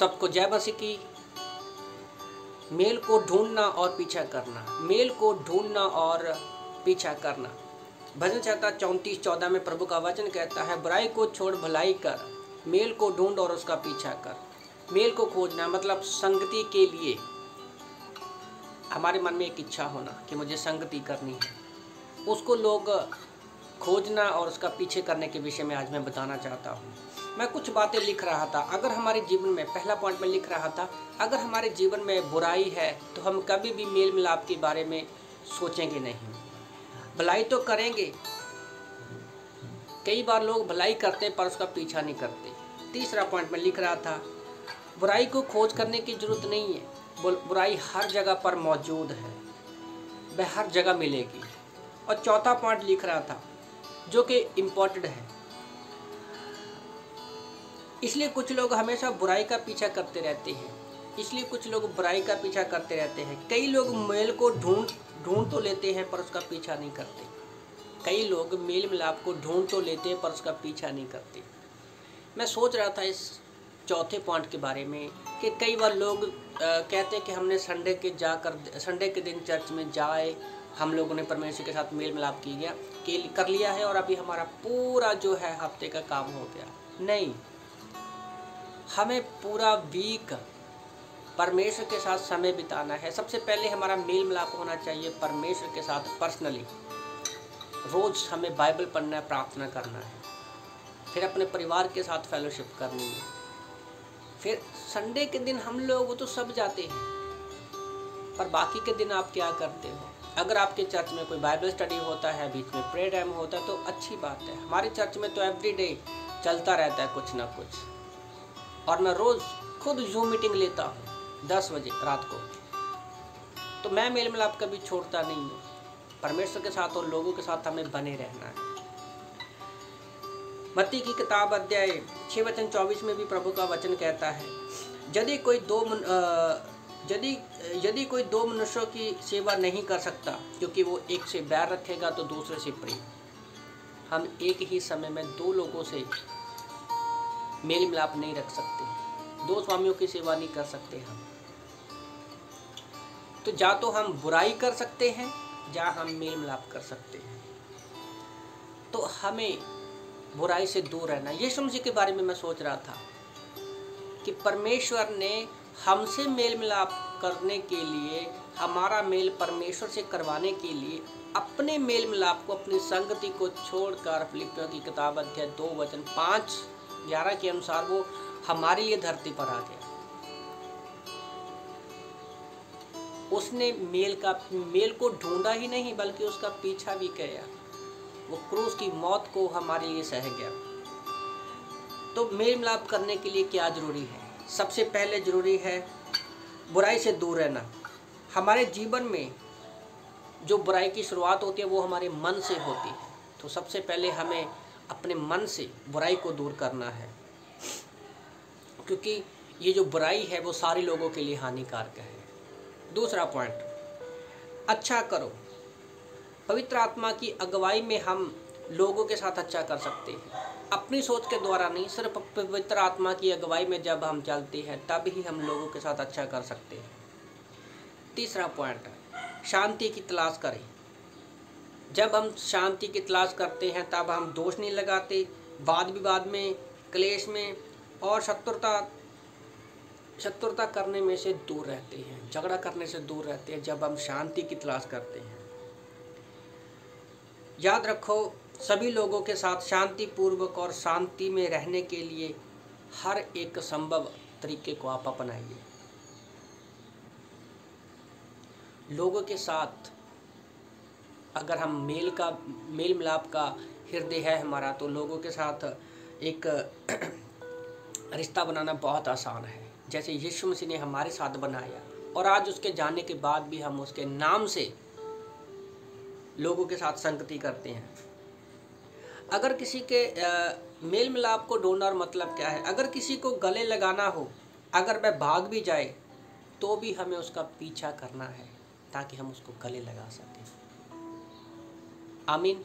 सबको जय मसीह की। मेल को ढूंढना और पीछा करना, मेल को ढूंढना और पीछा करना। भजन संहिता 34:14 में प्रभु का वचन कहता है, बुराई को छोड़ भलाई कर, मेल को ढूंढ और उसका पीछा कर। मेल को खोजना मतलब संगति के लिए हमारे मन में एक इच्छा होना कि मुझे संगति करनी है, उसको लोग खोजना और उसका पीछे करने के विषय में आज मैं बताना चाहता हूँ। मैं कुछ बातें लिख रहा था, अगर हमारे जीवन में, पहला पॉइंट में लिख रहा था, अगर हमारे जीवन में बुराई है तो हम कभी भी मेल मिलाप के बारे में सोचेंगे नहीं, भलाई तो करेंगे। कई बार लोग भलाई करते पर उसका पीछा नहीं करते। तीसरा पॉइंट में लिख रहा था, बुराई को खोज करने की जरूरत नहीं है, बुराई हर जगह पर मौजूद है, वह हर जगह मिलेगी। और चौथा पॉइंट लिख रहा था जो कि इम्पोर्टेंट है, इसलिए कुछ लोग हमेशा बुराई का पीछा करते रहते हैं, इसलिए कुछ लोग बुराई का पीछा करते रहते हैं। कई लोग मेल को ढूंढ तो लेते हैं पर उसका पीछा नहीं करते। कई लोग मेल मिलाप को ढूंढ तो लेते हैं पर उसका पीछा नहीं करते। मैं सोच रहा था इस चौथे पॉइंट के बारे में कि कई बार लोग कहते हैं कि हमने संडे के दिन चर्च में जाए, हम लोगों ने परमेश्वर के साथ मेल मिलाप कर लिया है और अभी हमारा पूरा जो है हफ्ते का काम हो गया। नहीं, हमें पूरा वीक परमेश्वर के साथ समय बिताना है। सबसे पहले हमारा मेल मिलाप होना चाहिए परमेश्वर के साथ पर्सनली। रोज़ हमें बाइबल पढ़ना है, प्रार्थना करना है, फिर अपने परिवार के साथ फेलोशिप करनी है। फिर संडे के दिन हम लोग तो सब जाते हैं, पर बाकी के दिन आप क्या करते हो? अगर आपके चर्च में कोई बाइबल स्टडी होता है, बीच में प्रेयर टाइम होता है तो अच्छी बात है। हमारे चर्च में तो एवरीडे चलता रहता है कुछ ना कुछ, और मैं रोज़ खुद जूम मीटिंग लेता हूँ 10 बजे रात को। तो मैं मेल मिलाप कभी छोड़ता नहीं हूँ। परमेश्वर के साथ और लोगों के साथ हमें बने रहना है। मत्ती की किताब अध्याय 6:24 में भी प्रभु का वचन कहता है, यदि कोई दो मनुष्यों की सेवा नहीं कर सकता, क्योंकि वो एक से बैर रखेगा तो दूसरे से प्रेम। हम एक ही समय में दो लोगों से मेल मिलाप नहीं रख सकते, दो स्वामियों की सेवा नहीं कर सकते हम। तो या तो हम बुराई कर सकते हैं या हम मेल मिलाप कर सकते हैं। तो हमें बुराई से दूर रहना। यीशु मसीह के बारे में मैं सोच रहा था कि परमेश्वर ने हमसे मेल मिलाप करने के लिए, हमारा मेल परमेश्वर से करवाने के लिए अपने मेल मिलाप को, अपनी संगति को छोड़कर फिलिप्पियों की किताब अध्याय 2:5-11 के अनुसार वो हमारे लिए धरती पर आ गया। उसने मेल को ढूंढा ही नहीं बल्कि उसका पीछा भी किया। वो क्रूस की मौत को हमारे लिए सह गया। तो मेल मिलाप करने के लिए क्या जरूरी है? सबसे पहले जरूरी है बुराई से दूर रहना। हमारे जीवन में जो बुराई की शुरुआत होती है वो हमारे मन से होती है। तो सबसे पहले हमें अपने मन से बुराई को दूर करना है, क्योंकि ये जो बुराई है वो सारे लोगों के लिए हानिकारक है। दूसरा पॉइंट, अच्छा करो। पवित्र आत्मा की अगुवाई में हम लोगों के साथ अच्छा कर सकते हैं, अपनी सोच के द्वारा नहीं, सिर्फ पवित्र आत्मा की अगुवाई में जब हम चलते हैं तब ही हम लोगों के साथ अच्छा कर सकते हैं। तीसरा पॉइंट, शांति की तलाश करें। जब हम शांति की तलाश करते हैं तब हम दोष नहीं लगाते, वाद विवाद में, क्लेश में और शत्रुता करने में से दूर रहते हैं, झगड़ा करने से दूर रहते हैं जब हम शांति की तलाश करते हैं। याद रखो, सभी लोगों के साथ शांति पूर्वक और शांति में रहने के लिए हर एक संभव तरीके को आप अपनाइए। लोगों के साथ अगर हम मेल मिलाप का हृदय है हमारा, तो लोगों के साथ एक रिश्ता बनाना बहुत आसान है। जैसे यीशु मसीह ने हमारे साथ बनाया, और आज उसके जाने के बाद भी हम उसके नाम से लोगों के साथ संगति करते हैं। अगर किसी के मेल मिलाप को ढूंढना और मतलब क्या है? अगर किसी को गले लगाना हो, अगर वह भाग भी जाए तो भी हमें उसका पीछा करना है ताकि हम उसको गले लगा सकें। आमीन।